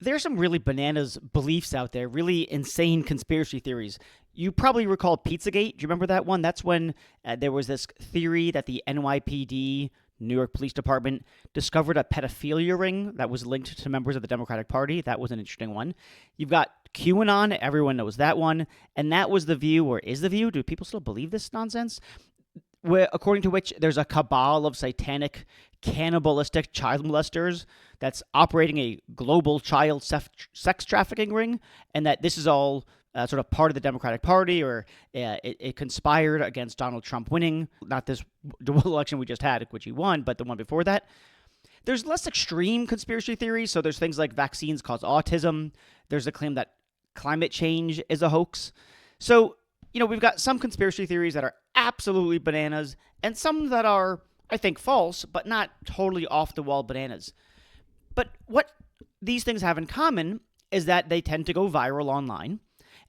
There's some really bananas beliefs out there, really insane conspiracy theories. You probably recall Pizzagate. Do you remember that one? That's when there was this theory that the NYPD, New York Police Department, discovered a pedophilia ring that was linked to members of the Democratic Party. That was an interesting one. You've got QAnon. Everyone knows that one. And that was the view, or is the view? Do people still believe this nonsense? According to which there's a cabal of satanic, cannibalistic child molesters that's operating a global child sex trafficking ring, and that this is all sort of part of the Democratic Party, or it conspired against Donald Trump winning, not this election we just had, which he won, but the one before that. There's less extreme conspiracy theories, so there's things like vaccines cause autism. There's a claim that climate change is a hoax. So, we've got some conspiracy theories that are absolutely bananas, and some that are, I think, false, but not totally off-the-wall bananas. But what these things have in common is that they tend to go viral online,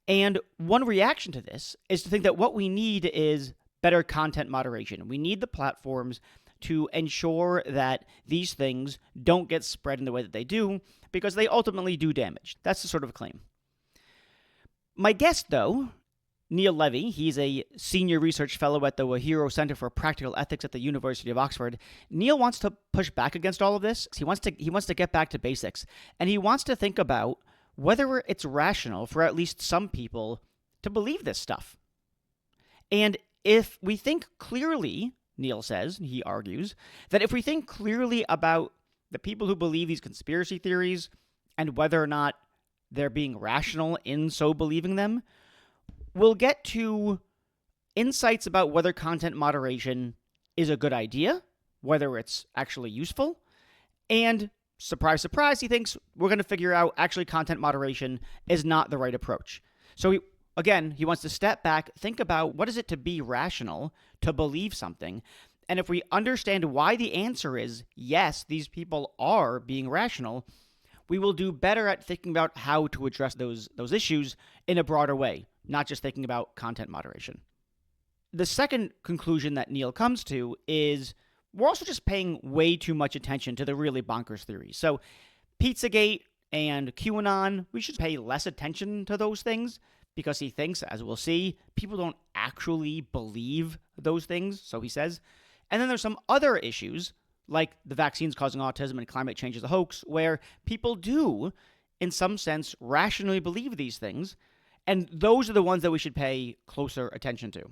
and one reaction to this is to think that what we need is better content moderation. We need the platforms to ensure that these things don't get spread in the way that they do, because they ultimately do damage. That's the sort of claim. My guest, though, Neil Levy, he's a senior research fellow at the Wahiro Center for Practical Ethics at the University of Oxford. Neil wants to push back against all of this. He wants to get back to basics, and he wants to think about whether it's rational for at least some people to believe this stuff. And if we think clearly, Neil says, he argues, that if we think clearly about the people who believe these conspiracy theories and whether or not they're being rational in so believing them, we'll get to insights about whether content moderation is a good idea, whether it's actually useful, and surprise, surprise, he thinks we're going to figure out actually content moderation is not the right approach. So he wants to step back, think about what is it to be rational, to believe something, and if we understand why the answer is yes, these people are being rational, we will do better at thinking about how to address those issues in a broader way, not just thinking about content moderation. The second conclusion that Neil comes to is we're also just paying way too much attention to the really bonkers theories. So Pizzagate and QAnon, we should pay less attention to those things because he thinks, as we'll see, people don't actually believe those things, so he says. And then there's some other issues, like the vaccines causing autism and climate change is a hoax, where people do, in some sense, rationally believe these things, and those are the ones that we should pay closer attention to.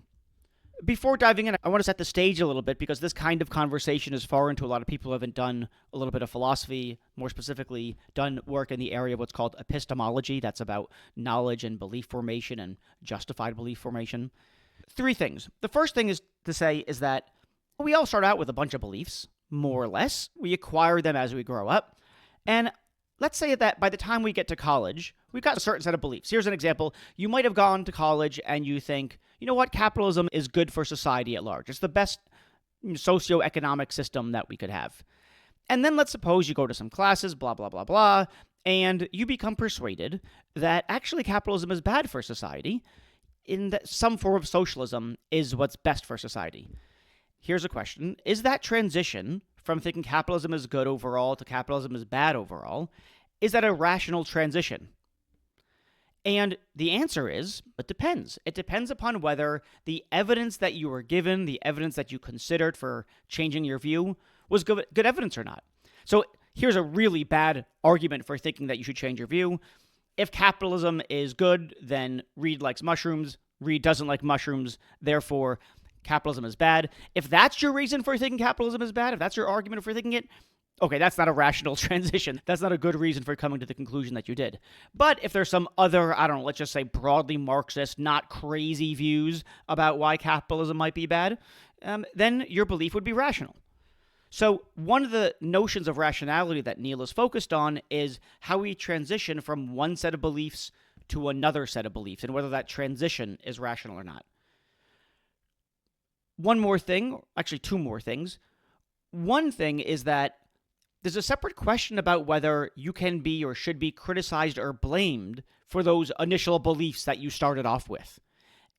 Before diving in, I want to set the stage a little bit because this kind of conversation is foreign to a lot of people who haven't done a little bit of philosophy, more specifically, done work in the area of what's called epistemology. That's about knowledge and belief formation and justified belief formation. Three things. The first thing is to say is that we all start out with a bunch of beliefs, more or less. We acquire them as we grow up. And let's say that by the time we get to college, we've got a certain set of beliefs. Here's an example. You might have gone to college and you think, you know what, capitalism is good for society at large. It's the best socioeconomic system that we could have. And then let's suppose you go to some classes, blah, blah, blah, blah, and you become persuaded that actually capitalism is bad for society, in that some form of socialism is what's best for society. Here's a question. Is that transition from thinking capitalism is good overall to capitalism is bad overall, is that a rational transition? And the answer is, it depends. It depends upon whether the evidence that you were given, the evidence that you considered for changing your view, was good evidence or not. So here's a really bad argument for thinking that you should change your view. If capitalism is good, then Reed likes mushrooms. Reed doesn't like mushrooms. Therefore, capitalism is bad. If that's your reason for thinking capitalism is bad, if that's your argument for thinking it, okay, that's not a rational transition. That's not a good reason for coming to the conclusion that you did. But if there's some other, let's just say broadly Marxist, not crazy views about why capitalism might be bad, then your belief would be rational. So one of the notions of rationality that Neil is focused on is how we transition from one set of beliefs to another set of beliefs, and whether that transition is rational or not. One more thing, actually two more things. One thing is that there's a separate question about whether you can be or should be criticized or blamed for those initial beliefs that you started off with.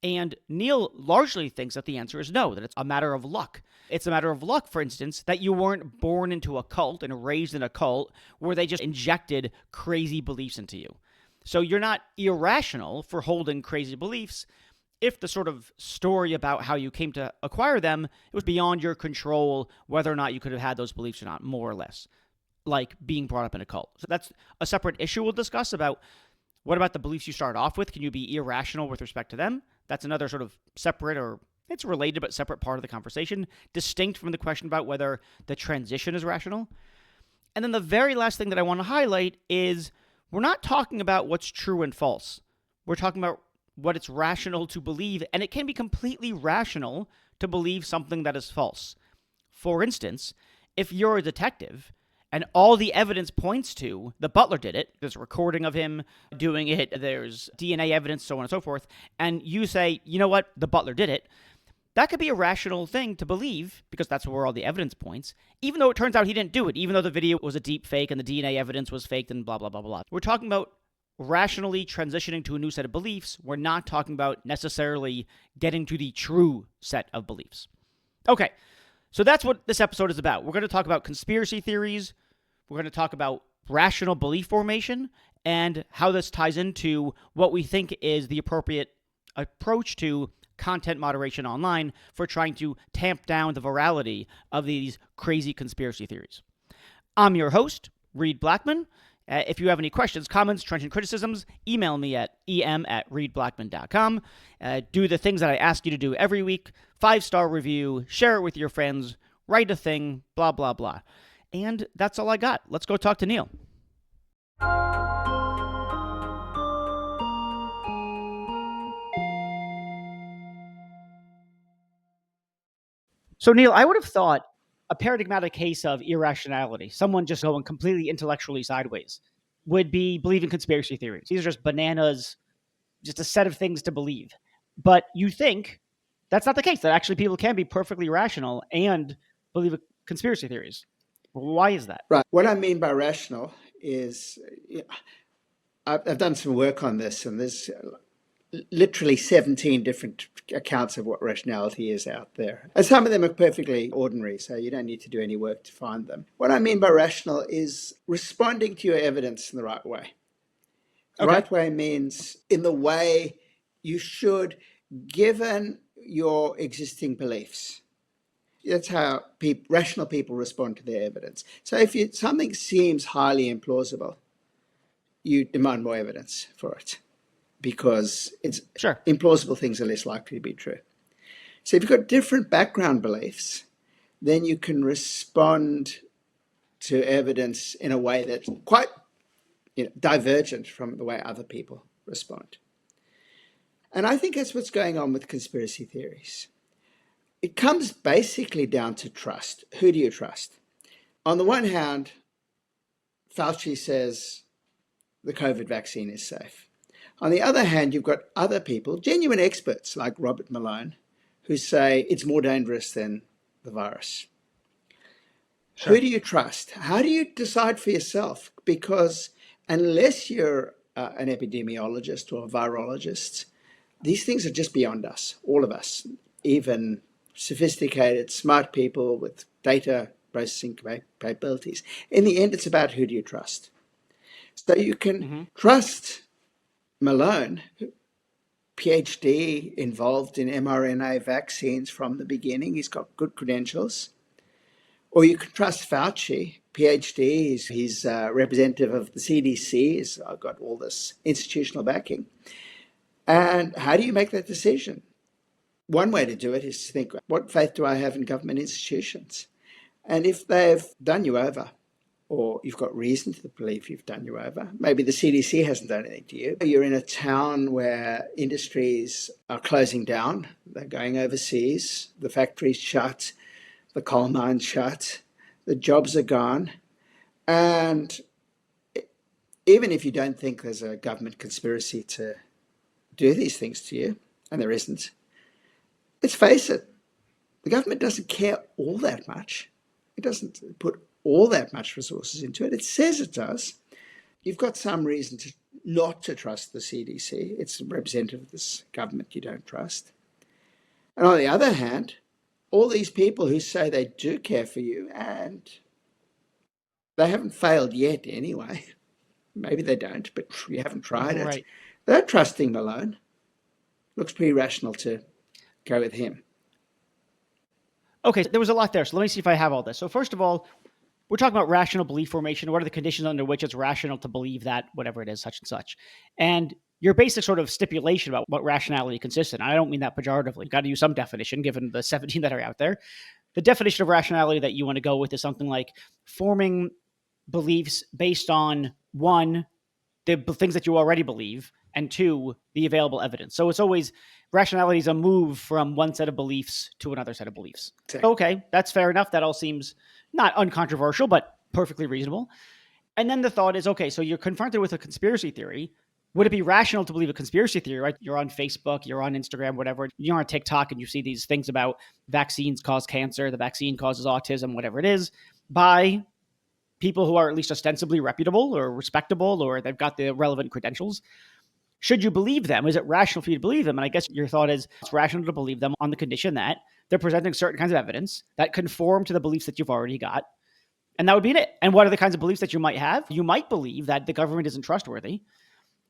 And Neil largely thinks that the answer is no, that it's a matter of luck. It's a matter of luck, for instance, that you weren't born into a cult and raised in a cult where they just injected crazy beliefs into you. So you're not irrational for holding crazy beliefs if the sort of story about how you came to acquire them, it was beyond your control whether or not you could have had those beliefs or not, more or less, like being brought up in a cult. So that's a separate issue we'll discuss about what about the beliefs you started off with? Can you be irrational with respect to them? That's another sort of separate, or it's related but separate part of the conversation, distinct from the question about whether the transition is rational. And then the very last thing that I want to highlight is we're not talking about what's true and false. We're talking about what it's rational to believe, and it can be completely rational to believe something that is false. For instance, if you're a detective and all the evidence points to the butler did it, there's a recording of him doing it, there's DNA evidence, so on and so forth, and you say, you know what, the butler did it, that could be a rational thing to believe because that's where all the evidence points, even though it turns out he didn't do it, even though the video was a deep fake and the DNA evidence was faked and blah, blah, blah, blah. We're talking about rationally transitioning to a new set of beliefs. We're not talking about necessarily getting to the true set of beliefs. Okay, so that's what this episode is about. We're going to talk about conspiracy theories. We're going to talk about rational belief formation and how this ties into what we think is the appropriate approach to content moderation online for trying to tamp down the virality of these crazy conspiracy theories. I'm your host, Reed Blackman. If you have any questions, comments, trenchant criticisms, email me at em@reedblackman.com. Do the things that I ask you to do every week. 5-star review, share it with your friends, write a thing, blah, blah, blah. And that's all I got. Let's go talk to Neil. So, Neil, I would have thought a paradigmatic case of irrationality, someone just going completely intellectually sideways, would be believing conspiracy theories. These are just bananas, just a set of things to believe. But you think that's not the case, that actually people can be perfectly rational and believe conspiracy theories. Why is that? Right. What I mean by rational is I've done some work on this, and there's literally 17 different accounts of what rationality is out there. And some of them are perfectly ordinary, so you don't need to do any work to find them. What I mean by rational is responding to your evidence in the right way. The right way means in the way you should, given your existing beliefs. That's how rational people respond to their evidence. So if something seems highly implausible, you demand more evidence for it because implausible things are less likely to be true. So if you've got different background beliefs, then you can respond to evidence in a way that's quite divergent from the way other people respond. And I think that's what's going on with conspiracy theories. It comes basically down to trust. Who do you trust? On the one hand, Fauci says the COVID vaccine is safe. On the other hand, you've got other people, genuine experts like Robert Malone, who say it's more dangerous than the virus. Who do you trust? How do you decide for yourself? Because unless you're an epidemiologist or a virologist, these things are just beyond us, all of us, even sophisticated, smart people with data processing capabilities. In the end, it's about who do you trust. So you can trust Malone, PhD, involved in mRNA vaccines from the beginning. He's got good credentials. Or you can trust Fauci, PhD, he's representative of the CDC, he's got all this institutional backing. And how do you make that decision? One way to do it is to think, what faith do I have in government institutions? And if they've done you over, or you've got reason to believe you've done you over, maybe the CDC hasn't done anything to you. You're in a town where industries are closing down, they're going overseas, the factories shut, the coal mines shut, the jobs are gone. And even if you don't think there's a government conspiracy to do these things to you, and there isn't, let's face it, the government doesn't care all that much. It doesn't put all that much resources into it. It says it does. You've got some reason to not to trust the CDC. It's a representative of this government you don't trust. And on the other hand, all these people who say they do care for you, and they haven't failed yet anyway. Maybe they don't, but you haven't tried it. Right. They're trusting Malone. Looks pretty rational to go with him. Okay, there was a lot there. So let me see if I have all this. So first of all, we're talking about rational belief formation. What are the conditions under which it's rational to believe that whatever it is, such and such? And your basic sort of stipulation about what rationality consists in, I don't mean that pejoratively. You've got to use some definition given the 17 that are out there. The definition of rationality that you want to go with is something like forming beliefs based on, one, the things that you already believe, and two, the available evidence. So it's always rationality is a move from one set of beliefs to another set of beliefs. Okay, that's fair enough. That all seems not uncontroversial, but perfectly reasonable. And then the thought is, okay, so you're confronted with a conspiracy theory. Would it be rational to believe a conspiracy theory, right? You're on Facebook, you're on Instagram, whatever. You're on TikTok and you see these things about vaccines cause cancer, the vaccine causes autism, whatever it is, by people who are at least ostensibly reputable or respectable, or they've got the relevant credentials. Should you believe them? Is it rational for you to believe them? And I guess your thought is it's rational to believe them on the condition that they're presenting certain kinds of evidence that conform to the beliefs that you've already got. And that would be it. And what are the kinds of beliefs that you might have? You might believe that the government isn't trustworthy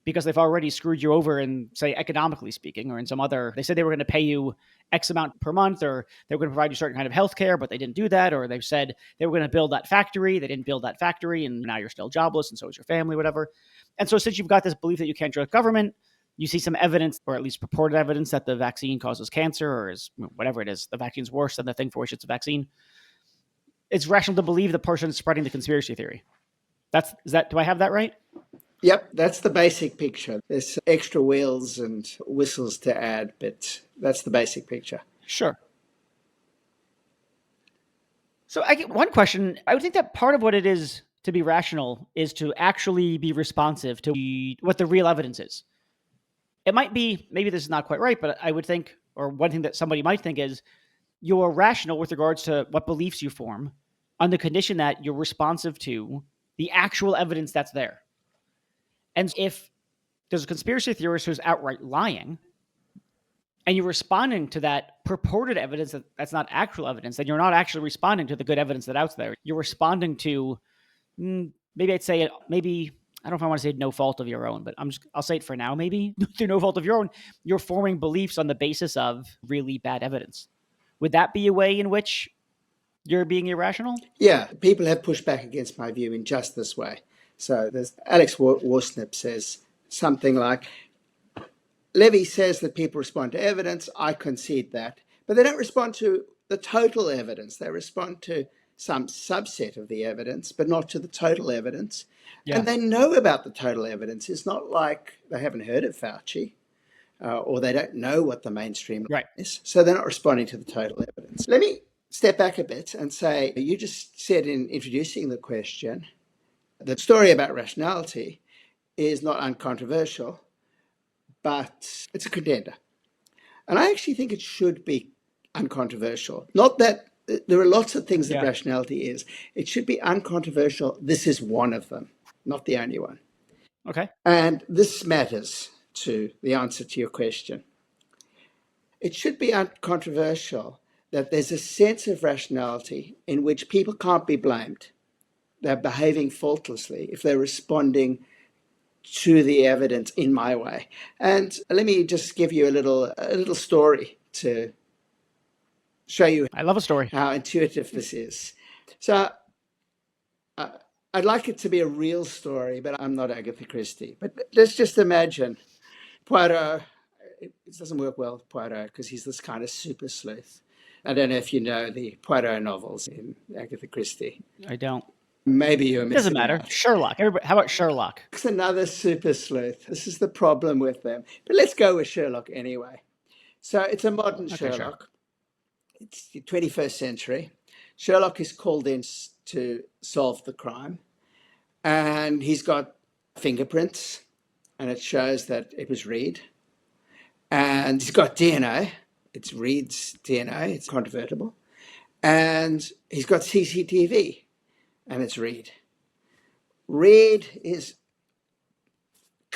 because they've already screwed you over in, say, economically speaking, or in some other, they said they were going to pay you X amount per month, or they were going to provide you certain kind of health care, but they didn't do that. Or they said they were going to build that factory. They didn't build that factory, and now you're still jobless, and so is your family, whatever. And so since you've got this belief that you can't trust government, you see some evidence, or at least purported evidence, that the vaccine causes cancer, or is whatever it is, the vaccine's worse than the thing for which it's a vaccine. It's rational to believe the person spreading the conspiracy theory. Do I have that right? Yep, that's the basic picture. There's extra wheels and whistles to add, but that's the basic picture. Sure. So I get one question. I would think that part of what it is to be rational is to actually be responsive to what the real evidence is. It might be, maybe this is not quite right, but I would think, or one thing that somebody might think is, you're rational with regards to what beliefs you form on the condition that you're responsive to the actual evidence that's there. And if there's a conspiracy theorist who's outright lying, and you're responding to that purported evidence that's not actual evidence, then you're not actually responding to the good evidence that's out there. You're responding to, maybe I'd say, maybe, I don't know if I want to say no fault of your own, but I'll say it for now, maybe, through no fault of your own, you're forming beliefs on the basis of really bad evidence. Would that be a way in which you're being irrational? Yeah, people have pushed back against my view in just this way. So there's Alex Warsnip says something like, Levy says that people respond to evidence. I concede that. But they don't respond to the total evidence. They respond to some subset of the evidence, but not to the total evidence. Yeah. And they know about the total evidence. It's not like they haven't heard of Fauci or they don't know what the mainstream is. So they're not responding to the total evidence. Let me step back a bit and say, you just said in introducing the question, the story about rationality is not uncontroversial, but it's a contender. And I actually think it should be uncontroversial. Not that there are lots of things that rationality is. It should be uncontroversial. This is one of them, not the only one. Okay. And this matters to the answer to your question. It should be uncontroversial that there's a sense of rationality in which people can't be blamed. They're behaving faultlessly if they're responding to the evidence in my way. And let me just give you a little story to show you. I love a story. How intuitive this is. So I'd like it to be a real story, but I'm not Agatha Christie. But let's just imagine Poirot. It doesn't work well with Poirot because he's this kind of super sleuth. I don't know if you know the Poirot novels in Agatha Christie. I don't. Maybe you're missing. It doesn't matter. Out. Sherlock. How about Sherlock? It's another super sleuth. This is the problem with them. But let's go with Sherlock anyway. So it's a modern Sherlock. Sure. It's the 21st century. Sherlock is called in to solve the crime. And he's got fingerprints. And it shows that it was Reed. And he's got DNA. It's Reed's DNA. It's controvertible. And he's got CCTV. And it's Reed. Reed is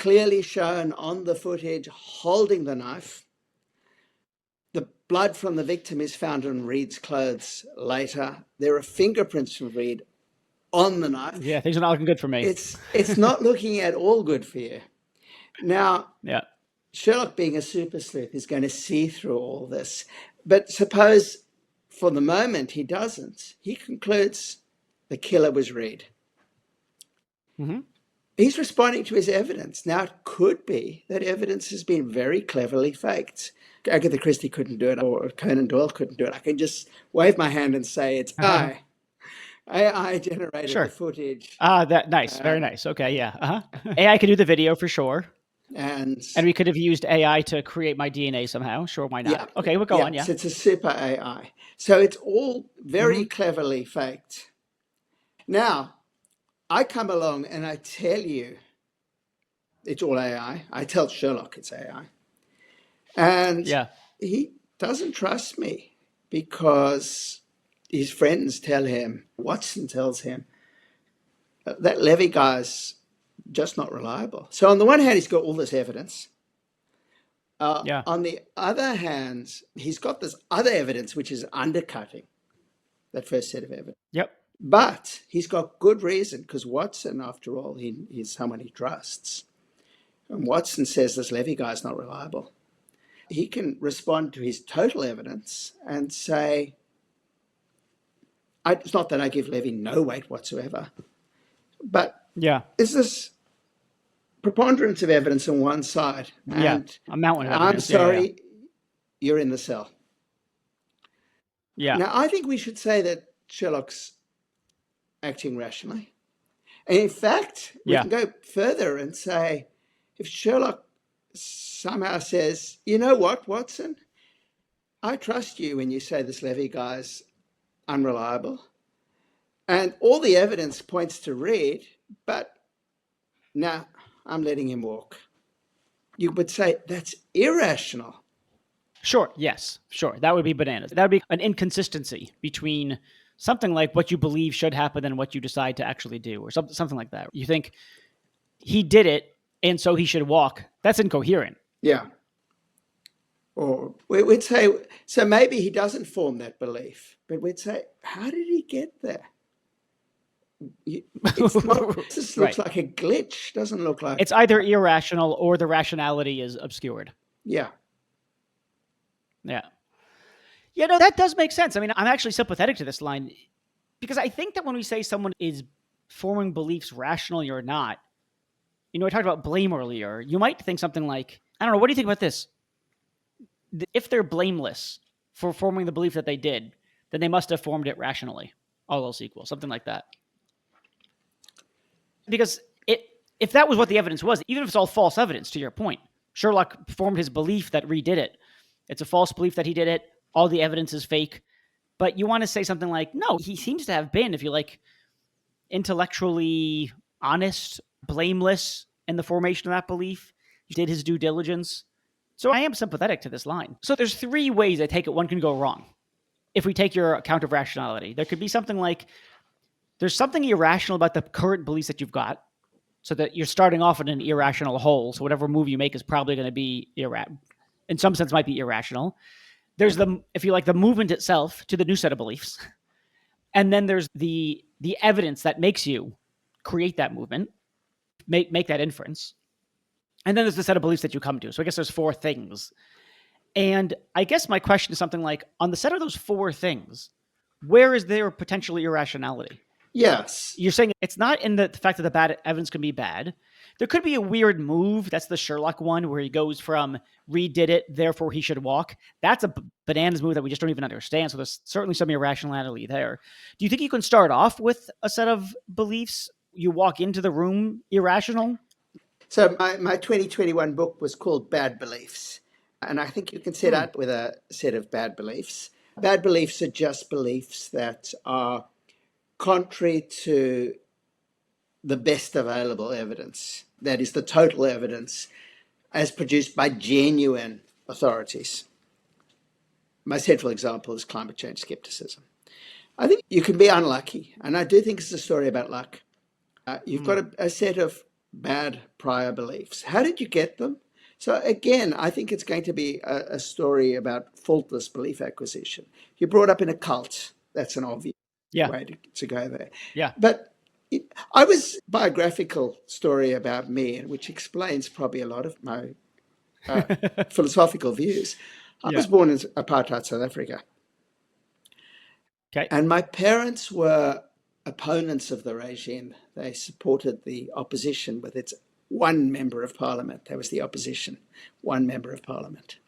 clearly shown on the footage holding the knife. The blood from the victim is found on Reed's clothes later. There are fingerprints from Reed on the knife. Yeah, things are not looking good for me. It's not looking at all good for you. Now, Yeah. Sherlock, being a super sleuth, is going to see through all this. But suppose for the moment he doesn't. He concludes the killer was Reed. Mm-hmm. He's responding to his evidence. Now, it could be that evidence has been very cleverly faked. Agatha Christie couldn't do it, or Conan Doyle couldn't do it. I can just wave my hand and say it's AI. AI generated Sure. the footage. That nice, very nice. Okay, yeah. AI could do the video for sure. And we could have used AI to create my DNA somehow. Sure, why not? yeah, Okay, we'll go on. Yeah. So it's a super AI. So it's all very cleverly faked. Now, I come along and I tell you it's all AI. I tell Sherlock it's AI. And Yeah. he doesn't trust me because his friends tell him, Watson tells him, that Levy guy's just not reliable. So on the one hand, he's got all this evidence. Yeah. On the other hand, he's got this other evidence which is undercutting that first set of evidence. Yep. But he's got good reason because Watson, after all, he's someone he trusts. And Watson says this Levy guy's not reliable. He can respond to his total evidence and say, it's not that I give Levy no weight whatsoever, but Yeah. is this preponderance of evidence on one side? And a mountain of I'm evidence. sorry, you're in the cell. Yeah. Now, I think we should say that Sherlock's acting rationally. And in fact, we can go further and say, if Sherlock somehow says, you know what, Watson, I trust you when you say this Levy guy's unreliable. And all the evidence points to Reed, but now I'm letting him walk. You would say that's irrational. Sure. Yes. Sure. That would be bananas. That would be an inconsistency between something like what you believe should happen and what you decide to actually do, or something like that. You think he did it, and so he should walk. That's incoherent. Yeah. Or we'd say, so maybe he doesn't form that belief, but we'd say, how did he get there? This looks like a glitch. Doesn't look like it's either irrational or the rationality is obscured. Yeah. Yeah. Yeah, no, that does make sense. I mean, I'm actually sympathetic to this line because I think that when we say someone is forming beliefs rationally or not, I talked about blame earlier. You might think something like, I don't know, what do you think about this? If they're blameless for forming the belief that they did, then they must have formed it rationally, all else equal, something like that. Because if that was what the evidence was, even if it's all false evidence, to your point, Sherlock formed his belief that Reed did it. It's a false belief that he did it. All the evidence is fake. But you want to say something like, no, he seems to have been, if you like, intellectually honest, blameless in the formation of that belief. He did his due diligence. So I am sympathetic to this line. So there's three ways I take it one can go wrong. If we take your account of rationality, there could be something like, there's something irrational about the current beliefs that you've got, so that you're starting off in an irrational hole. So whatever move you make is probably going to be in some sense might be irrational. There's if you like, the movement itself to the new set of beliefs. And then there's the evidence that makes you create that movement, make that inference. And then there's the set of beliefs that you come to. So I guess there's four things. And I guess my question is something like, on the set of those four things, where is there potentially irrationality? Yes. You're saying it's not in the fact that the bad evidence can be bad. There could be a weird move. That's the Sherlock one where he goes from Reed did it, therefore he should walk. That's a bananas move that we just don't even understand. So there's certainly some irrationality there. Do you think you can start off with a set of beliefs? You walk into the room irrational? So my 2021 book was called Bad Beliefs. And I think you can set out with a set of bad beliefs. Bad beliefs are just beliefs that are contrary to the best available evidence. That is the total evidence as produced by genuine authorities. My central example is climate change skepticism. I think you can be unlucky, and I do think it's a story about luck. You've got a set of bad prior beliefs. How did you get them? So again, I think it's going to be a story about faultless belief acquisition. You're brought up in a cult. That's an obvious Yeah. way to go there. Yeah. But I was biographical story about me, which explains probably a lot of my philosophical views. I Yeah. was born in apartheid South Africa, Okay. and my parents were opponents of the regime. They supported the opposition with its one member of parliament. That was the opposition, one member of parliament.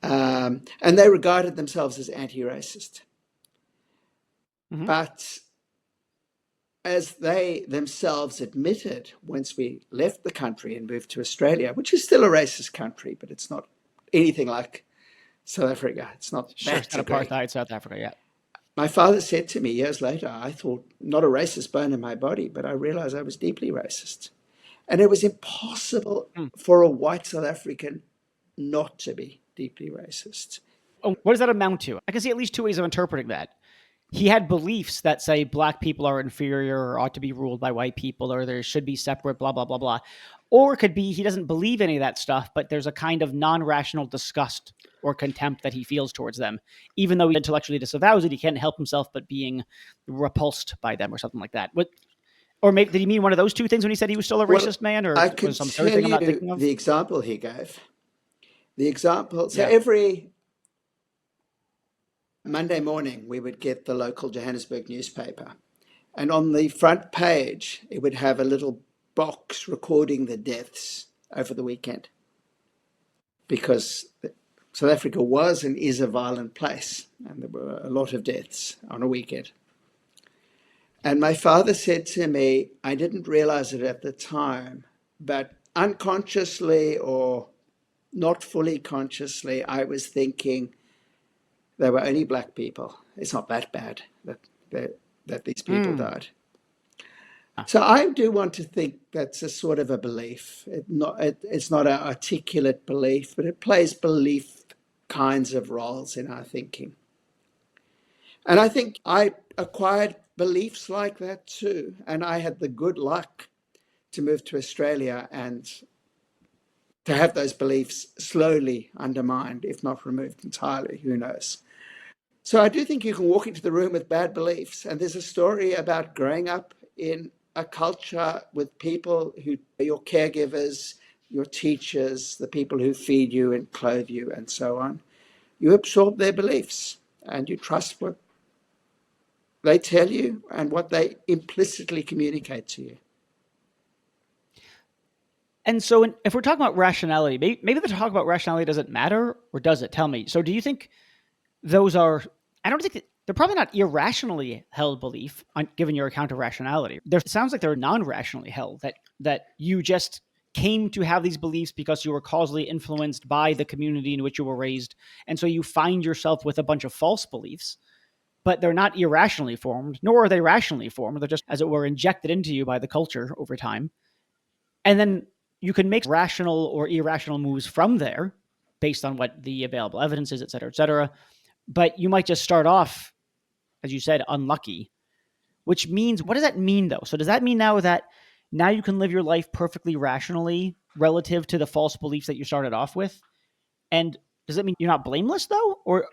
And they regarded themselves as anti-racist. Mm-hmm. But as they themselves admitted, once we left the country and moved to Australia, which is still a racist country, but it's not anything like South Africa. It's not Sure. that It's not degree. apartheid South Africa. Yeah. My father said to me years later, I thought not a racist bone in my body, but I realized I was deeply racist. And it was impossible Mm. for a white South African not to be deeply racist. Oh, what does that amount to? I can see at least two ways of interpreting that. He had beliefs that say black people are inferior or ought to be ruled by white people or there should be separate, blah, blah, blah, blah. Or it could be he doesn't believe any of that stuff, but there's a kind of non-rational disgust or contempt that he feels towards them. Even though he intellectually disavows it, he can't help himself but being repulsed by them or something like that. Or maybe, did he mean one of those two things when he said he was still a Well, racist man, or I was can it some third tell thing I'm not you thinking of? the example he gave. The example, so Yeah. every Monday morning, we would get the local Johannesburg newspaper. And on the front page, it would have a little box recording the deaths over the weekend. Because South Africa was and is a violent place, and there were a lot of deaths on a weekend. And my father said to me, I didn't realize it at the time, but unconsciously or not fully consciously, I was thinking there were only black people. It's not that bad that these people died. So I do want to think that's a sort of a belief. It's not an articulate belief, but it plays belief kinds of roles in our thinking. And I think I acquired beliefs like that too. And I had the good luck to move to Australia and to have those beliefs slowly undermined, if not removed entirely. Who knows? So I do think you can walk into the room with bad beliefs. And there's a story about growing up in a culture with people who are your caregivers, your teachers, the people who feed you and clothe you, and so on. You absorb their beliefs and you trust what they tell you and what they implicitly communicate to you. And so, if we're talking about rationality, maybe the talk about rationality doesn't matter, or does it? Tell me. So, do you think those are? I don't think they're probably not irrationally held belief, given your account of rationality. It sounds like they're non-rationally held. That you just came to have these beliefs because you were causally influenced by the community in which you were raised, and so you find yourself with a bunch of false beliefs. But they're not irrationally formed, nor are they rationally formed. They're just, as it were, injected into you by the culture over time. And then you can make rational or irrational moves from there based on what the available evidence is, et cetera, et cetera. But you might just start off, as you said, unlucky, which means, what does that mean though? So does that mean that now you can live your life perfectly rationally relative to the false beliefs that you started off with? And does that mean you're not blameless though? Or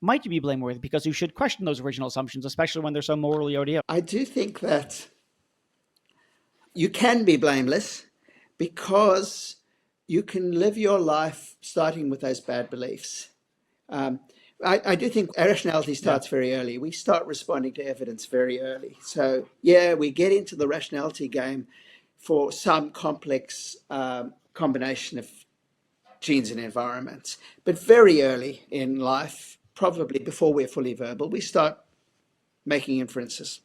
might you be blameworthy because you should question those original assumptions, especially when they're so morally odious? I do think that you can be blameless because you can live your life starting with those bad beliefs. I do think irrationality Yeah. starts very early. We start responding to evidence very early. So, yeah, we get into the rationality game for some complex combination of genes and environments. But very early in life, probably before we're fully verbal, we start making inferences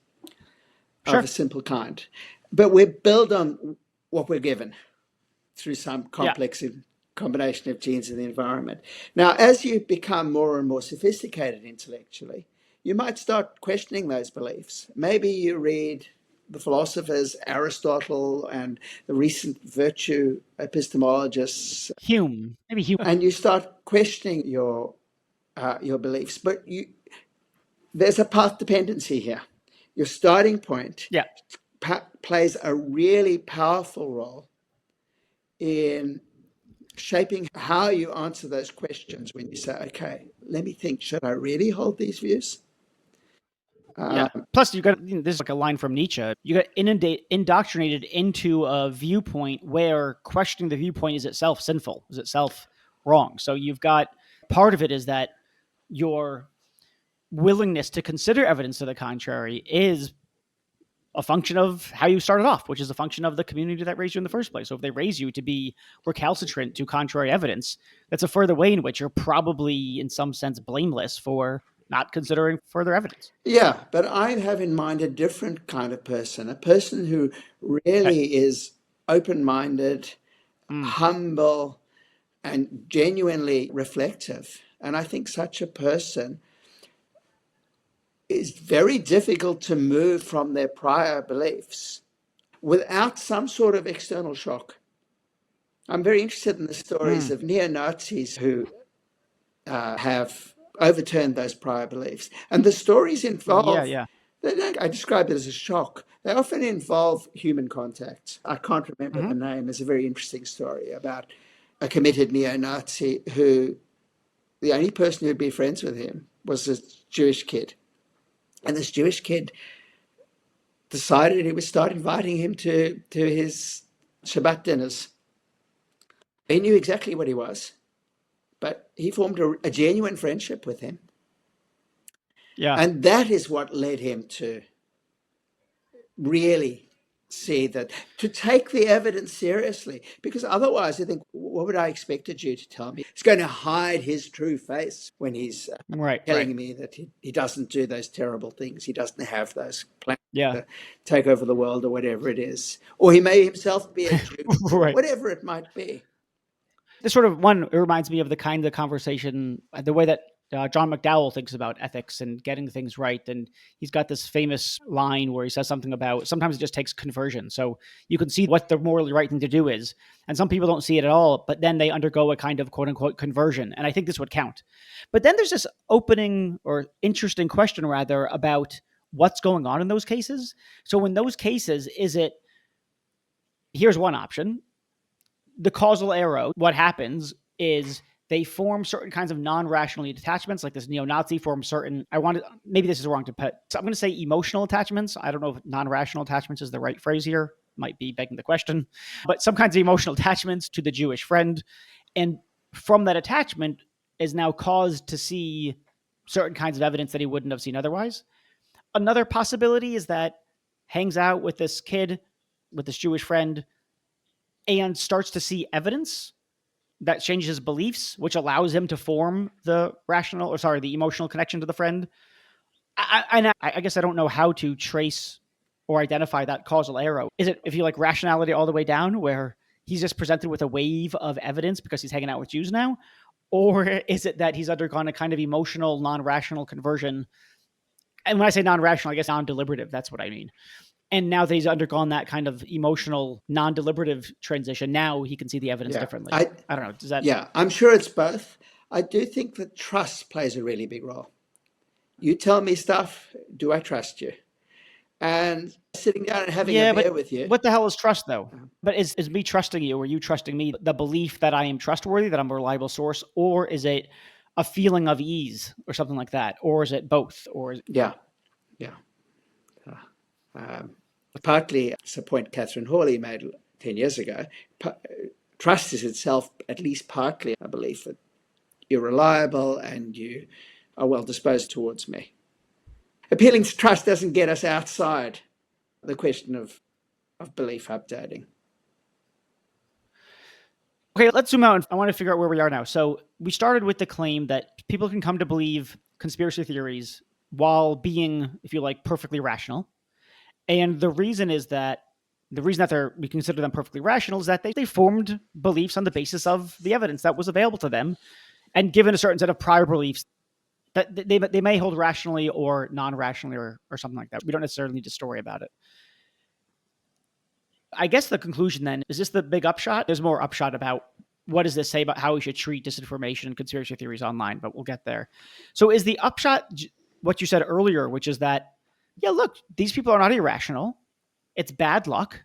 of a Sure. simple kind. But we build on what we're given through some Yeah. complex combination of genes and the environment. Now, as you become more and more sophisticated intellectually, you might start questioning those beliefs. Maybe you read the philosophers Aristotle and the recent virtue epistemologists, Hume. Maybe Hume. and you start questioning your beliefs. But there's a path dependency here. Your starting point Yeah. plays a really powerful role in shaping how you answer those questions when you say, okay, let me think, should I really hold these views? Yeah. Plus, you got this is like a line from Nietzsche. You got indoctrinated into a viewpoint where questioning the viewpoint is itself sinful, is itself wrong. So you've got part of it is that your willingness to consider evidence to the contrary is a function of how you started off, which is a function of the community that raised you in the first place. So if they raise you to be recalcitrant to contrary evidence, that's a further way in which you're probably, in some sense, blameless for not considering further evidence. Yeah, but I have in mind a different kind of person, a person who Okay. really is open minded, Mm. humble, and genuinely reflective. And I think such a person is very difficult to move from their prior beliefs without some sort of external shock. I'm very interested in the stories Mm. of neo Nazis who have overturned those prior beliefs. And the stories Yeah, involve, yeah. I describe it as a shock. They often involve human contact. I can't remember Mm-hmm. the name. It's a very interesting story about a committed neo Nazi who the only person who'd be friends with him was a Jewish kid. And this Jewish kid decided he would start inviting him to his Shabbat dinners. He knew exactly what he was, but he formed a genuine friendship with him. Yeah. And that is what led him to really see that, to take the evidence seriously, because otherwise I think, what would I expect a Jew to tell me? He's going to hide his true face when he's Right, right. telling me that he doesn't do those terrible things. He doesn't have those plans Yeah. to take over the world or whatever it is. Or he may himself be a Jew, or Right. whatever it might be. This sort of one, it reminds me of the kind of conversation, the way that John McDowell thinks about ethics and getting things right. And he's got this famous line where he says something about sometimes it just takes conversion. So you can see what the morally right thing to do is. And some people don't see it at all, but then they undergo a kind of quote unquote conversion. And I think this would count. But then there's this opening or interesting question, rather, about what's going on in those cases. So in those cases, here's one option: the causal arrow. What happens is they form certain kinds of non-rational attachments, like this neo-Nazi forms certain, maybe this is wrong to put, so I'm going to say emotional attachments. I don't know if non-rational attachments is the right phrase here, might be begging the question, but some kinds of emotional attachments to the Jewish friend. And from that attachment is now caused to see certain kinds of evidence that he wouldn't have seen otherwise. Another possibility is that hangs out with this kid, with this Jewish friend, and starts to see evidence that changes his beliefs, which allows him to form the emotional connection to the friend. I guess I don't know how to trace or identify that causal arrow. Is it, if you like, rationality all the way down, where he's just presented with a wave of evidence because he's hanging out with Jews now? Or is it that he's undergone a kind of emotional, non-rational conversion? And when I say non-rational, I guess non-deliberative, that's what I mean. And now that he's undergone that kind of emotional, non-deliberative transition, now he can see the evidence differently. I don't know. Does that? Yeah, I'm sure it's both. I do think that trust plays a really big role. You tell me stuff, do I trust you? And sitting down and having a beer with you. What the hell is trust, though? But is me trusting you, or you trusting me, the belief that I am trustworthy, that I'm a reliable source, or is it a feeling of ease or something like that? Or is it both? Yeah. Partly, it's a point Catherine Hawley made 10 years ago. Trust is itself at least partly a belief that you're reliable and you are well disposed towards me. Appealing to trust doesn't get us outside the question of belief updating. Okay, let's zoom out. I want to figure out where we are now. So we started with the claim that people can come to believe conspiracy theories while being, if you like, perfectly rational. And the reason that we consider them perfectly rational is that they formed beliefs on the basis of the evidence that was available to them, and given a certain set of prior beliefs that they may hold rationally or non-rationally or something like that. We don't necessarily need a story about it. I guess the conclusion then, is this the big upshot? There's more upshot about what does this say about how we should treat disinformation and conspiracy theories online, but we'll get there. So is the upshot what you said earlier, which is that, yeah, look, these people are not irrational. It's bad luck,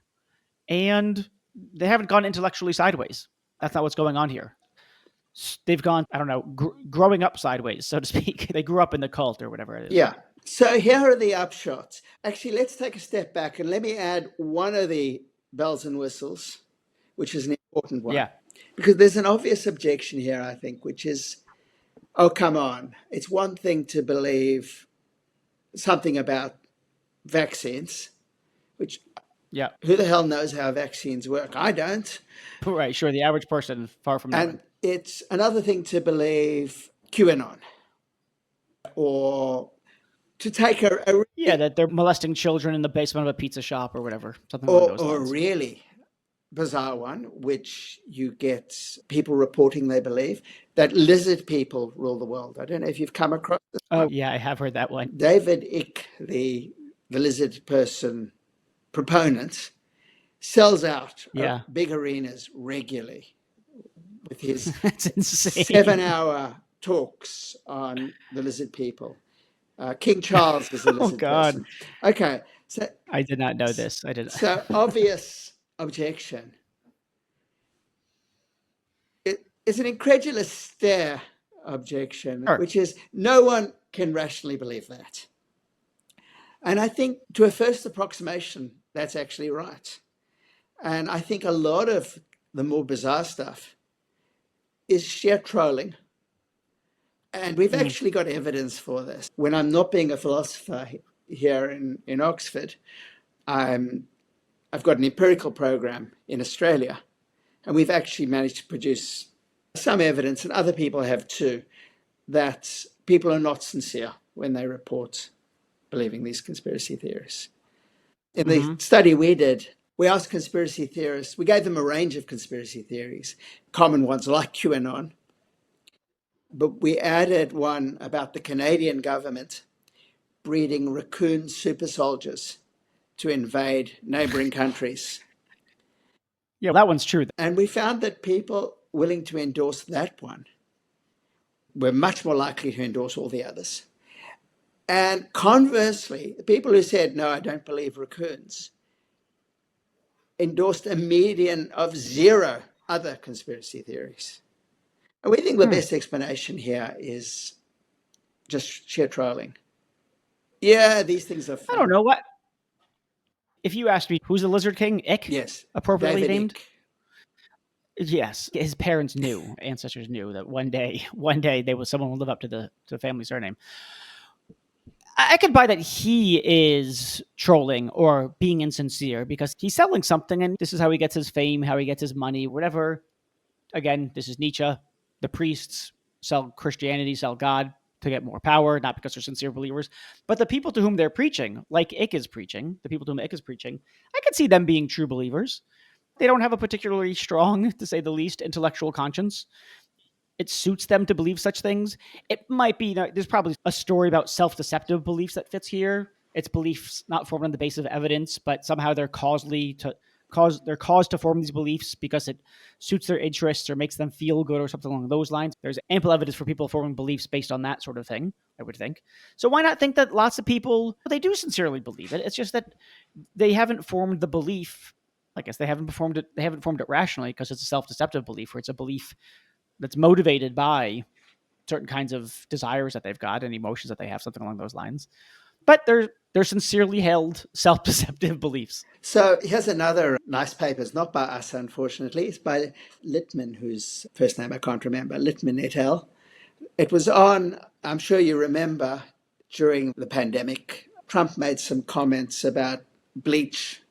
and they haven't gone intellectually sideways. That's not what's going on here. They've gone, I don't know, growing up sideways, so to speak. They grew up in the cult or whatever it is. Yeah. So here are the upshots. Actually, let's take a step back and let me add one of the bells and whistles, which is an important one. Yeah. Because there's an obvious objection here, I think, which is, oh, come on. It's one thing to believe something about vaccines, which Yeah. who the hell knows how vaccines work? I don't. Right. Sure. The average person, far from knowing. And it's another thing to believe QAnon or to take a Yeah, that they're molesting children in the basement of a pizza shop or whatever, something along those or a lines. really bizarre one, which you get people reporting they believe that lizard people rule the world. I don't know if you've come across this Oh, one. yeah, I have heard that one. David Icke, the lizard person proponent, sells out Yeah. big arenas regularly with his That's insane. 7-hour talks on the lizard people. King Charles was a Oh, lizard God. person. Okay, so I did not know this. I did. so obvious objection. It's an incredulous stare objection, Sure. which is no one can rationally believe that. And I think to a first approximation, that's actually right. And I think a lot of the more bizarre stuff is sheer trolling. And we've actually got evidence for this. When I'm not being a philosopher here in Oxford, I've got an empirical program in Australia, and we've actually managed to produce some evidence, and other people have too, that people are not sincere when they report believing these conspiracy theories. In the study we did, we asked conspiracy theorists, we gave them a range of conspiracy theories, common ones like QAnon, but we added one about the Canadian government breeding raccoon super soldiers to invade neighboring countries. Yeah, that one's true. And we found that people willing to endorse that one were much more likely to endorse all the others. And conversely, the people who said, no, I don't believe raccoons, endorsed a median of 0 other conspiracy theories. And we think the best explanation here is just sheer trolling. Yeah, these things are fun. I don't know what. If you asked me who's the Lizard King, Ick, Yes, appropriately David named. Icke. Yes, his parents knew, ancestors knew that one day, someone would live up to the family surname. I could buy that he is trolling or being insincere because he's selling something, and this is how he gets his fame, how he gets his money, whatever. Again, this is Nietzsche. The priests sell Christianity, sell God to get more power, not because they're sincere believers. But the people to whom they're preaching, like Ick is preaching, the people to whom Ick is preaching, I could see them being true believers. They don't have a particularly strong, to say the least, intellectual conscience. It suits them to believe such things. It might be, there's probably a story about self-deceptive beliefs that fits here. It's beliefs not formed on the basis of evidence, but somehow they're caused to form these beliefs because it suits their interests or makes them feel good or something along those lines. There's ample evidence for people forming beliefs based on that sort of thing, I would think. So why not think that lots of people, they do sincerely believe it? It's just that they haven't formed the belief. I guess they haven't formed it rationally because it's a self-deceptive belief, or it's a belief that's motivated by certain kinds of desires that they've got and emotions that they have, something along those lines. But they're sincerely held self-deceptive beliefs. So here's another nice paper. It's not by us, unfortunately. It's by Littman, whose first name I can't remember, Littman et al. It was on, I'm sure you remember, during the pandemic, Trump made some comments about bleach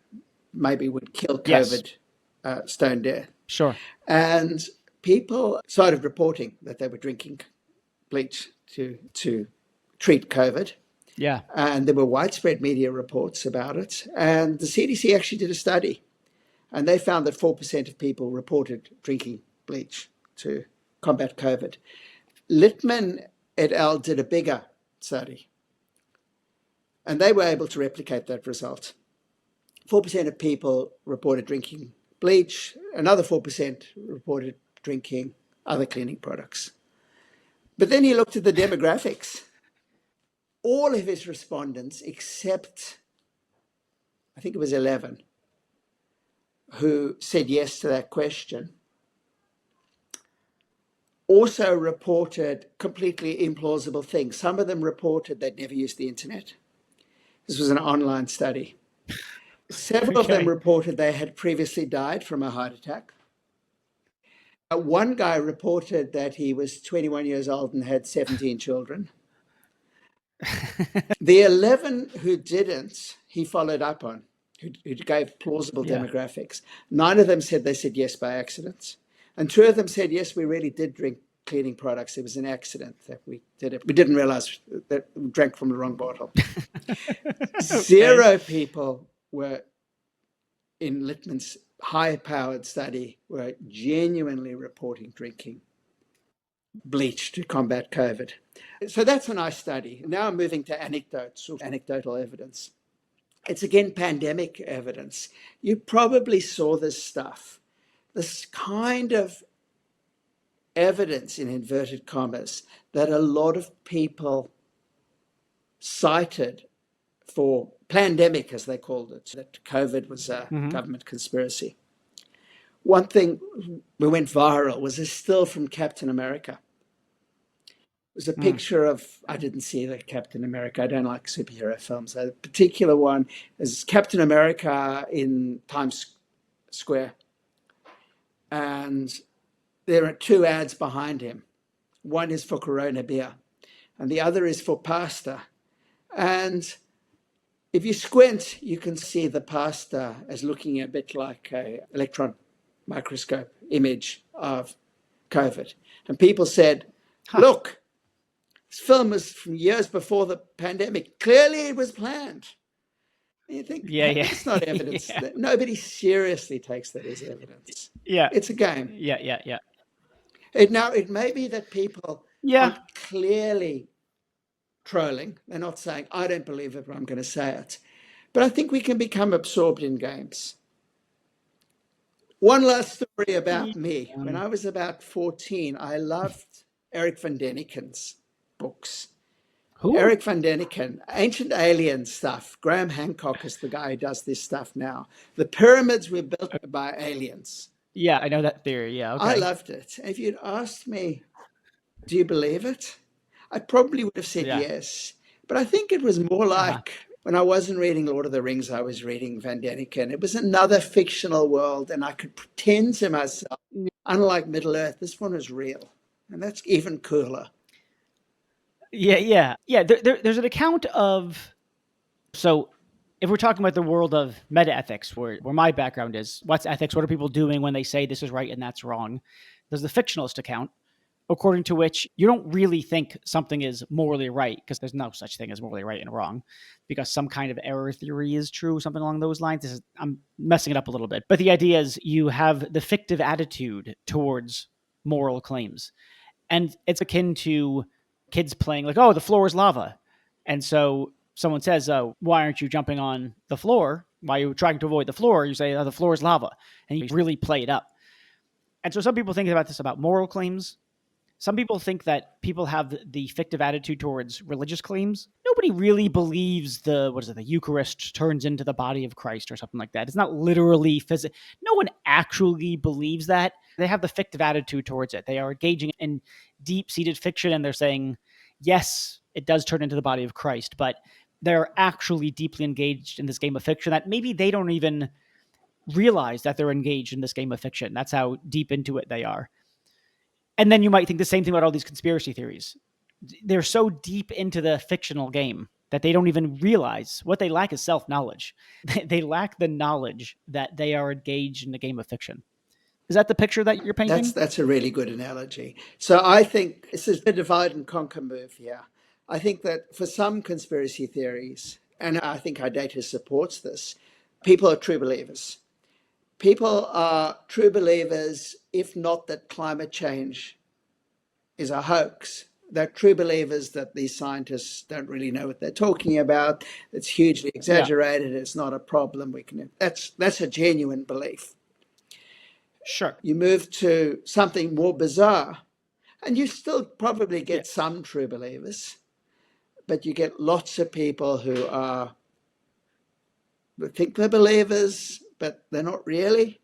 maybe would kill COVID, stone death. Sure. And people started reporting that they were drinking bleach to treat COVID. Yeah. And there were widespread media reports about it. And the CDC actually did a study, and they found that 4% of people reported drinking bleach to combat COVID. Littman et al. Did a bigger study, and they were able to replicate that result. 4% of people reported drinking bleach, another 4% reported drinking other cleaning products. But then he looked at the demographics. All of his respondents, except I think it was 11, who said yes to that question, also reported completely implausible things. Some of them reported they'd never used the internet. This was an online study. Several of them Okay. reported they had previously died from a heart attack. One guy reported that he was 21 years old and had 17 children. The 11 who didn't, he followed up on, who gave plausible Yeah. demographics. 9 of them said they said yes by accident. And 2 of them said, yes, we really did drink cleaning products. It was an accident that we did it. We didn't realize that we drank from the wrong bottle. Okay. 0 people were in Littman's high-powered study were genuinely reporting drinking bleach to combat COVID. So that's a nice study. Now I'm moving to anecdotes or anecdotal evidence. It's again pandemic evidence. You probably saw this stuff, this kind of evidence in inverted commas that a lot of people cited for pandemic, as they called it, that COVID was a government conspiracy. One thing we went viral was a still from Captain America. It was a picture of, I didn't see the Captain America. I don't like superhero films. A particular one is Captain America in Times Square. And there are 2 ads behind him. One is for Corona beer and the other is for pasta. And if you squint, you can see the pasta as looking a bit like an electron microscope image of COVID. And people said, look, this film was from years before the pandemic. Clearly it was planned. And you think, Yeah, yeah. that's not evidence. Yeah. Nobody seriously takes that as evidence. Yeah. It's a game. Yeah. Now, it may be that people Yeah. aren't clearly trolling. They're not saying, I don't believe it, but I'm going to say it. But I think we can become absorbed in games. One last story about me. When I was about 14, I loved Eric van Deniken's books. Who? Eric van Deniken, Ancient Alien stuff. Graham Hancock is the guy who does this stuff now. The pyramids were built by aliens. Yeah, I know that theory. Yeah, okay. I loved it. If you'd asked me, do you believe it? I probably would have said yes. But I think it was more like when I wasn't reading Lord of the Rings, I was reading Van Deniken. It was another fictional world, and I could pretend to myself, unlike Middle Earth, this one was real. And that's even cooler. Yeah. There's an account of, so if we're talking about the world of meta ethics, where my background is, what's ethics? What are people doing when they say this is right and that's wrong? There's the fictionalist account, according to which you don't really think something is morally right, because there's no such thing as morally right and wrong, because some kind of error theory is true, something along those lines. I'm messing it up a little bit. But the idea is you have the fictive attitude towards moral claims. And it's akin to kids playing like, oh, the floor is lava. And so someone says, oh, why aren't you jumping on the floor? Why are you trying to avoid the floor? You say, oh, the floor is lava. And you really play it up. And so some people think about this about moral claims. Some people think that people have the fictive attitude towards religious claims. Nobody really believes the Eucharist turns into the body of Christ or something like that. It's not literally physical. No one actually believes that. They have the fictive attitude towards it. They are engaging in deep-seated fiction, and they're saying, yes, it does turn into the body of Christ, but they're actually deeply engaged in this game of fiction that maybe they don't even realize that they're engaged in this game of fiction. That's how deep into it they are. And then you might think the same thing about all these conspiracy theories. They're so deep into the fictional game that they don't even realize what they lack is self-knowledge. They lack the knowledge that they are engaged in the game of fiction. Is that the picture that you're painting? That's a really good analogy. So I think this is a divide and conquer move here. I think that for some conspiracy theories, and I think our data supports this, people are true believers. People are true believers, if not that climate change is a hoax. They're true believers that these scientists don't really know what they're talking about. It's hugely exaggerated. It's not a problem. That's a genuine belief. Sure. You move to something more bizarre, and you still probably get some true believers, but you get lots of people who are They think they're believers, but they're not really.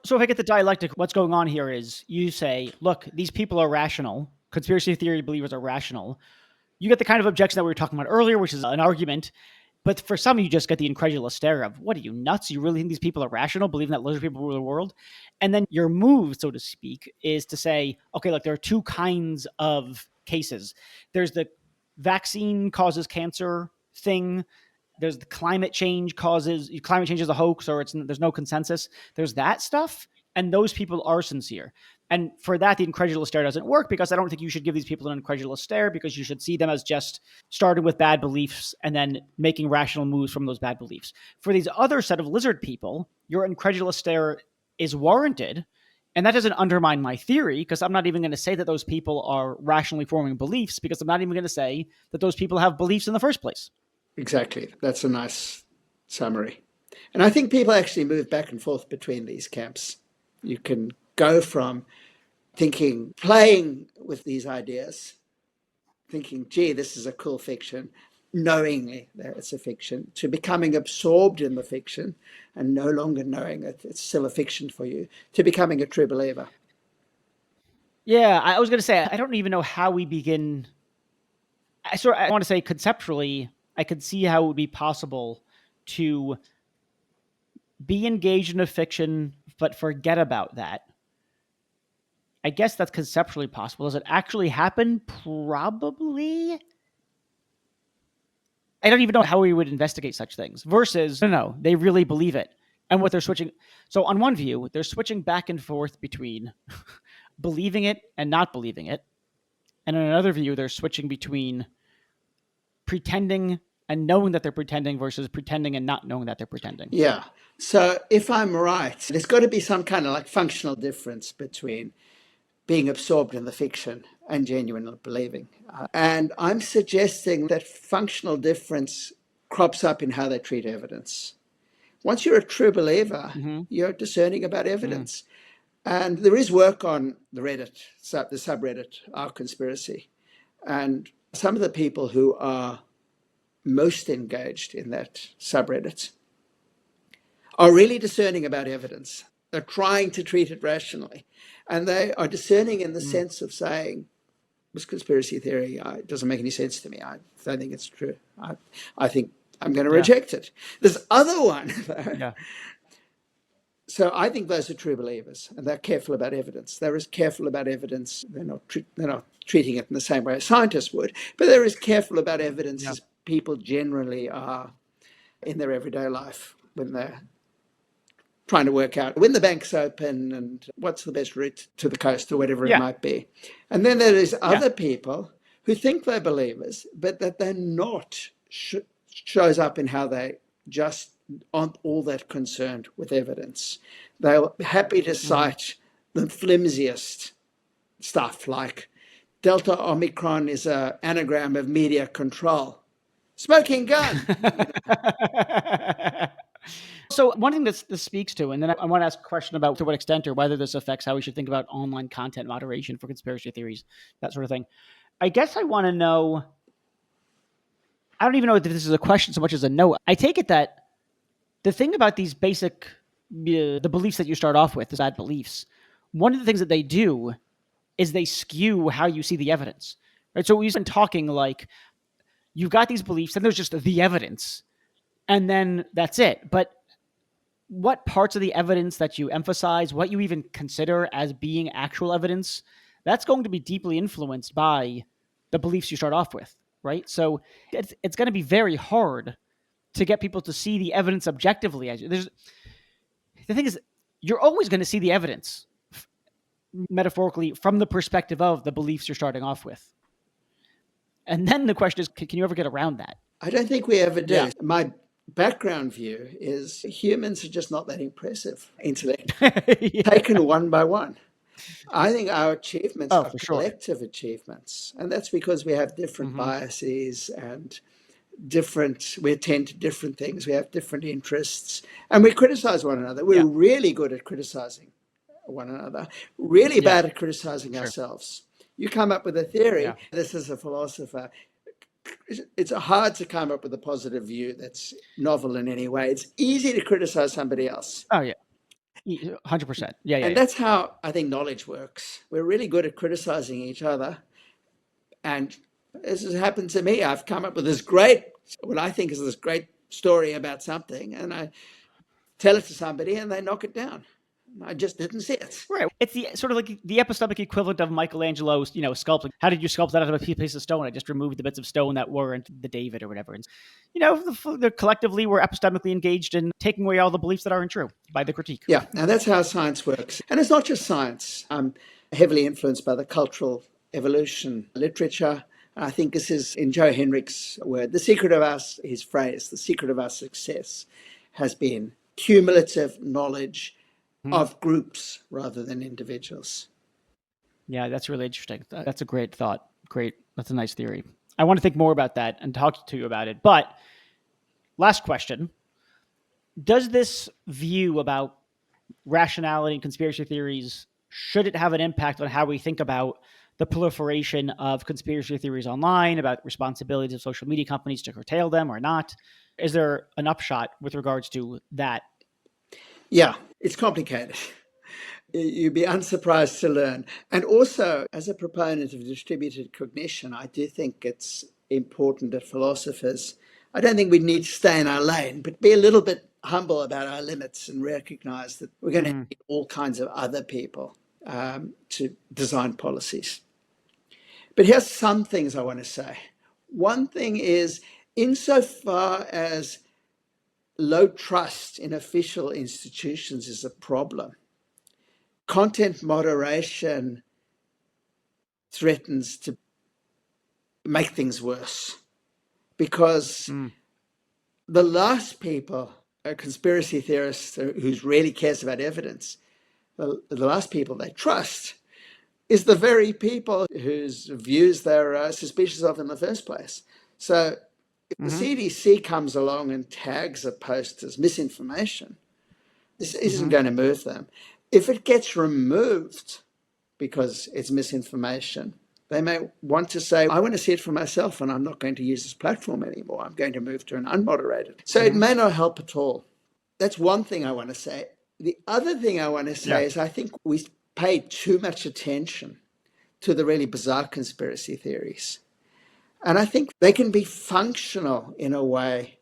So if I get the dialectic, what's going on here is you say, look, these people are rational. Conspiracy theory believers are rational. You get the kind of objection that we were talking about earlier, which is an argument. But for some, you just get the incredulous stare of, what are you, nuts? You really think these people are rational, believing that lizard people rule the world? And then your move, so to speak, is to say, okay, look, there are two kinds of cases. There's the vaccine causes cancer thing. There's the climate change is a hoax, or there's no consensus. There's that stuff, and those people are sincere. And for that, the incredulous stare doesn't work, because I don't think you should give these people an incredulous stare, because you should see them as just starting with bad beliefs and then making rational moves from those bad beliefs. For these other set of lizard people, your incredulous stare is warranted. And that doesn't undermine my theory, because I'm not even going to say that those people are rationally forming beliefs, because I'm not even going to say that those people have beliefs in the first place. Exactly. That's a nice summary. And I think people actually move back and forth between these camps. You can go from playing with these ideas, thinking, gee, this is a cool fiction, knowing that it's a fiction, to becoming absorbed in the fiction and no longer knowing that it's still a fiction for you, to becoming a true believer. Yeah, I was going to say, I don't even know how we begin. I want to say conceptually, I could see how it would be possible to be engaged in a fiction, but forget about that. I guess that's conceptually possible. Does it actually happen? Probably. I don't even know how we would investigate such things. Versus, no, they really believe it. And what they're switching. So on one view, they're switching back and forth between believing it and not believing it. And in another view, they're switching between pretending and knowing that they're pretending versus pretending and not knowing that they're pretending. Yeah. So if I'm right, there's got to be some kind of like functional difference between being absorbed in the fiction and genuinely believing. And I'm suggesting that functional difference crops up in how they treat evidence. Once you're a true believer, you're discerning about evidence. And there is work on the subreddit, Our Conspiracy. And some of the people who are most engaged in that subreddit are really discerning about evidence. They're trying to treat it rationally. And they are discerning in the sense of saying, this conspiracy theory doesn't make any sense to me. I don't think it's true. I think I'm going to reject it. There's other one, though. Yeah. So I think those are true believers, and they're careful about evidence. They're as careful about evidence. They're not treating it in the same way a scientist would, but they're as careful about evidence as people generally are in their everyday life when they're trying to work out when the bank's open and what's the best route to the coast or whatever it might be. And then there is other people who think they're believers, but that they're not, shows up in how they just aren't all that concerned with evidence. They're happy to cite the flimsiest stuff like Delta Omicron is an anagram of media control. Smoking gun. So one thing this speaks to, and then I want to ask a question about to what extent or whether this affects how we should think about online content moderation for conspiracy theories, that sort of thing. I guess I want to know, I don't even know if this is a question so much as a note. I take it that the thing about these basic, the beliefs that you start off with, the bad beliefs, one of the things that they do is they skew how you see the evidence, right? So we've been talking like, you've got these beliefs and there's just the evidence and then that's it. But what parts of the evidence that you emphasize, what you even consider as being actual evidence, that's going to be deeply influenced by the beliefs you start off with, right? So it's going to be very hard to get people to see the evidence objectively. The thing is, you're always going to see the evidence, metaphorically, from the perspective of the beliefs you're starting off with. And then the question is, can you ever get around that? I don't think we ever do. Yeah. My background view is humans are just not that impressive intellect, taken one by one. I think our achievements are collective achievements. And that's because we have different biases and we attend to different things. We have different interests and we criticize one another. We're really good at criticizing one another, really bad at criticizing ourselves. You come up with a theory. This is a philosopher it's hard to come up with a positive view that's novel in any way. It's easy to criticize somebody else. Oh yeah, 100%. Yeah, yeah, And yeah. that's how I think knowledge works. We're really good at criticizing each other. And this has happened to me. I've come up with what I think is this great story about something, and I tell it to somebody and they knock it down. I just didn't see it. Right. It's the sort of like the epistemic equivalent of Michelangelo, sculpting. How did you sculpt that out of a piece of stone? I just removed the bits of stone that weren't the David or whatever. And, collectively we're epistemically engaged in taking away all the beliefs that aren't true by the critique. Yeah, and that's how science works. And it's not just science. I'm heavily influenced by the cultural evolution literature. I think this is, in Joe Henrich's word, his phrase, the secret of our success has been cumulative knowledge of groups rather than individuals. Yeah, that's really interesting. That's a great thought. Great. That's a nice theory. I want to think more about that and talk to you about it. But last question. Does this view about rationality and conspiracy theories, should it have an impact on how we think about the proliferation of conspiracy theories online, about responsibilities of social media companies to curtail them or not? Is there an upshot with regards to that? Yeah, it's complicated. You'd be unsurprised to learn. And also, as a proponent of distributed cognition, I do think it's important that philosophers, I don't think we need to stay in our lane, but be a little bit humble about our limits and recognize that we're going to need all kinds of other people to design policies. But here's some things I want to say. One thing is, insofar as low trust in official institutions is a problem, content moderation threatens to make things worse, because the last people, a conspiracy theorist who really cares about evidence, the last people they trust is the very people whose views they're suspicious of in the first place. So if the CDC comes along and tags a post as misinformation, this isn't going to move them. If it gets removed because it's misinformation, they may want to say, I want to see it for myself and I'm not going to use this platform anymore. I'm going to move to an unmoderated. So it may not help at all. That's one thing I want to say. The other thing I want to say is I think we pay too much attention to the really bizarre conspiracy theories. And I think they can be functional in a way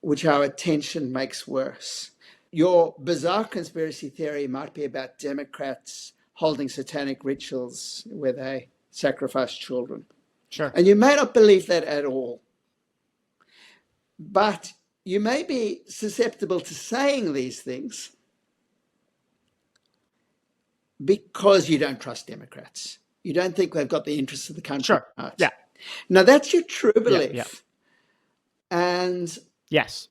which our attention makes worse. Your bizarre conspiracy theory might be about Democrats holding satanic rituals where they sacrifice children. Sure. And you may not believe that at all. But you may be susceptible to saying these things because you don't trust Democrats. You don't think they've got the interests of the country. Sure. Right. Yeah. Now, that's your true belief. Yeah. And yes,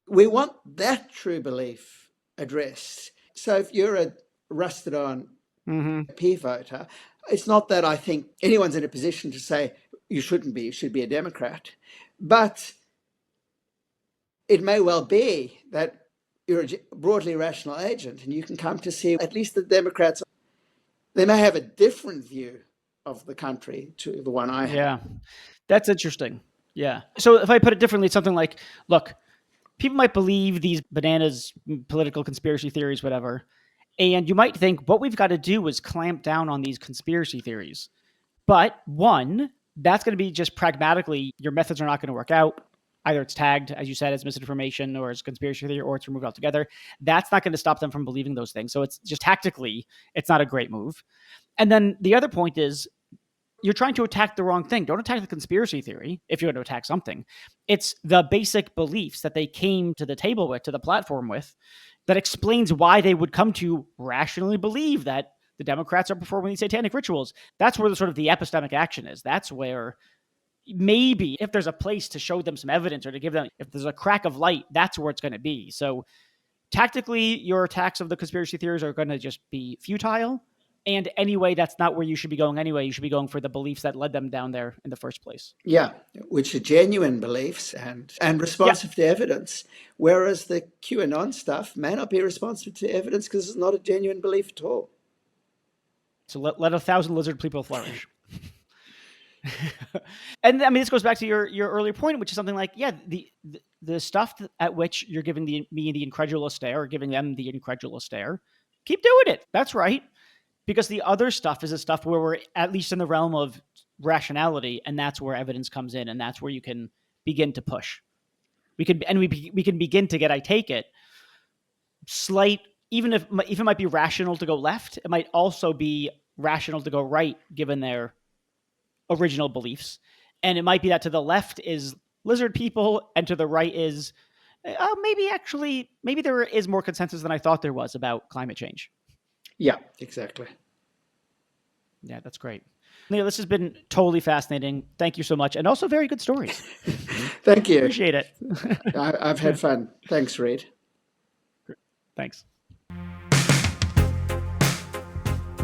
we want that true belief addressed. So if you're a rusted on P voter, it's not that I think anyone's in a position to say you shouldn't be, you should be a Democrat. But it may well be that you're a broadly rational agent and you can come to see at least the Democrats, they may have a different view of the country to the one I have. Yeah, that's interesting. Yeah. So if I put it differently, it's something like, look, people might believe these bananas political conspiracy theories, whatever. And you might think what we've got to do is clamp down on these conspiracy theories. But one, that's going to be just pragmatically, your methods are not going to work out. Either it's tagged, as you said, as misinformation or as conspiracy theory, or it's removed altogether. That's not going to stop them from believing those things. So it's just tactically, it's not a great move. And then the other point is, you're trying to attack the wrong thing. Don't attack the conspiracy theory if you're going to attack something. It's the basic beliefs that they came to the table with, to the platform with, that explains why they would come to rationally believe that the Democrats are performing these satanic rituals. That's where the sort of the epistemic action is. That's where maybe if there's a place to show them some evidence or to give them, if there's a crack of light, that's where it's going to be. So tactically, your attacks of the conspiracy theories are going to just be futile. And anyway, that's not where you should be going anyway. You should be going for the beliefs that led them down there in the first place. Yeah, which are genuine beliefs and responsive to evidence. Whereas the QAnon stuff may not be responsive to evidence because it's not a genuine belief at all. So let 1,000 lizard people flourish. And I mean, this goes back to your earlier point, which is something like, yeah, the stuff at which you're giving me the incredulous stare, or giving them the incredulous stare, keep doing it. That's right. Because the other stuff is the stuff where we're at least in the realm of rationality, and that's where evidence comes in, and that's where you can begin to push. We can begin to get, I take it, slight, even if it might be rational to go left, it might also be rational to go right, given their original beliefs. And it might be that to the left is lizard people, and to the right is, maybe there is more consensus than I thought there was about climate change. Yeah, exactly. Yeah, that's great. Neil, this has been totally fascinating. Thank you so much. And also very good stories. Thank you. Appreciate it. I've had fun. Thanks, Reed. Thanks.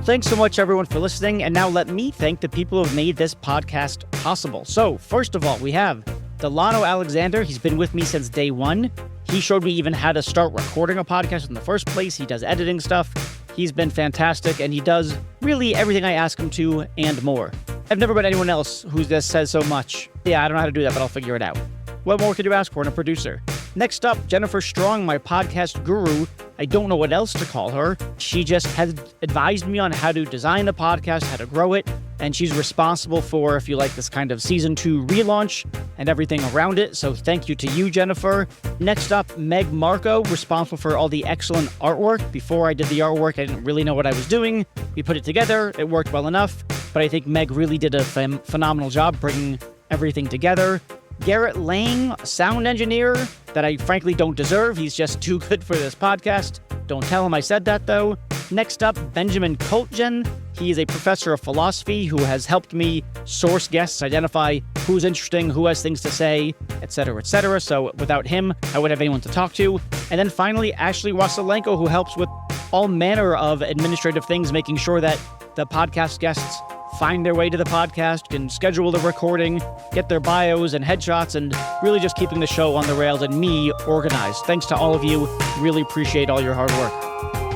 Thanks so much, everyone, for listening. And now let me thank the people who have made this podcast possible. So, first of all, we have Delano Alexander. He's been with me since day one. He showed me even how to start recording a podcast in the first place. He does editing stuff. He's been fantastic, and he does really everything I ask him to and more. I've never met anyone else who just says so much. Yeah, I don't know how to do that, but I'll figure it out. What more could you ask for in a producer? Next up, Jennifer Strong, my podcast guru. I don't know what else to call her. She just has advised me on how to design the podcast, how to grow it, and she's responsible for, if you like, this kind of season 2 relaunch and everything around it. So thank you to you, Jennifer. Next up, Meg Marco, responsible for all the excellent artwork. Before I did the artwork, I didn't really know what I was doing. We put it together. It worked well enough, but I think Meg really did a phenomenal job bringing everything together. Garrett Lang, sound engineer that I frankly don't deserve. He's just too good for this podcast. Don't tell him I said that, though. Next up, Benjamin Koltgen. He is a professor of philosophy who has helped me source guests, identify who's interesting, who has things to say, etc., etc. So without him, I wouldn't have anyone to talk to. And then finally, Ashley Wasilenko, who helps with all manner of administrative things, making sure that the podcast guests find their way to the podcast, can schedule the recording, get their bios and headshots, and really just keeping the show on the rails and me organized. Thanks to all of you. Really appreciate all your hard work.